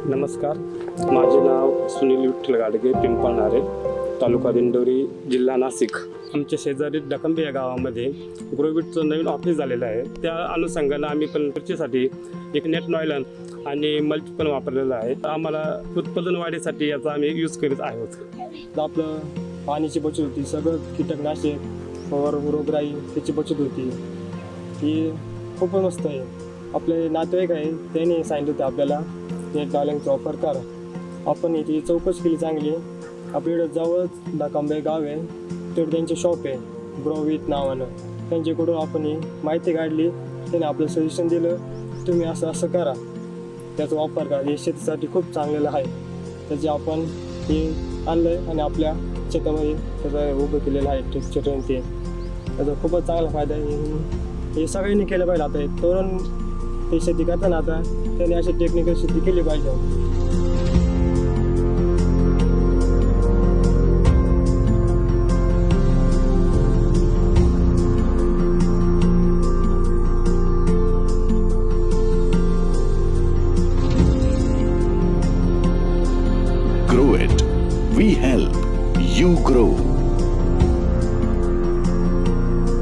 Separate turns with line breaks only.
नमस्कार, माझे नाव सुनील विठ्ठल गाडगे, पिंपळणारे, तालुका दिंडोरी, जिल्हा नाशिक. आमच्या शेजारी डकंबे या गावामध्ये ग्रोविटचं नवीन ऑफिस झालेलं आहे. त्या अनुषंगानं आम्ही पण मिरचीसाठी एक नेट नॉयलन आणि मल्च पण वापरलेलं आहे. आम्हाला उत्पादन वाढीसाठी याचा आम्ही यूज करीत आहोत.
आपलं पाण्याची बचत होती, सगळं कीटकनाशक रोगराई त्याची बचत होती. ही खूप मस्त आहे. आपले नातेवाईक आहे त्याने सांगितलं होतं आपल्याला नेट नॉयलनचा वापर करा. आपण इथे चौकशी केली चांगली. आपल्याकडं जवळच डकंबे गाव आहे, तर त्यांचे शॉप आहे ग्रोविट नावानं. त्यांच्याकडून आपण ही माहिती काढली, त्याने आपलं सजेशन दिलं, तुम्ही असं असं करा, त्याचा वापर करा, हे शेतीसाठी खूप चांगलेलं आहे. त्याचे आपण हे आणलं आहे आणि आपल्या शेतामध्ये त्याचं उभं केलेलं आहे ट्रिक्चर. ते त्याचा खूपच चांगला फायदा आहे. हे सगळ्यांनी केलं पाहिजे. आता हे तरुण ते शेती करताना आता त्यांनी अशी टेक्निकल शेती केली पाहिजे.
Grow it. We help you grow.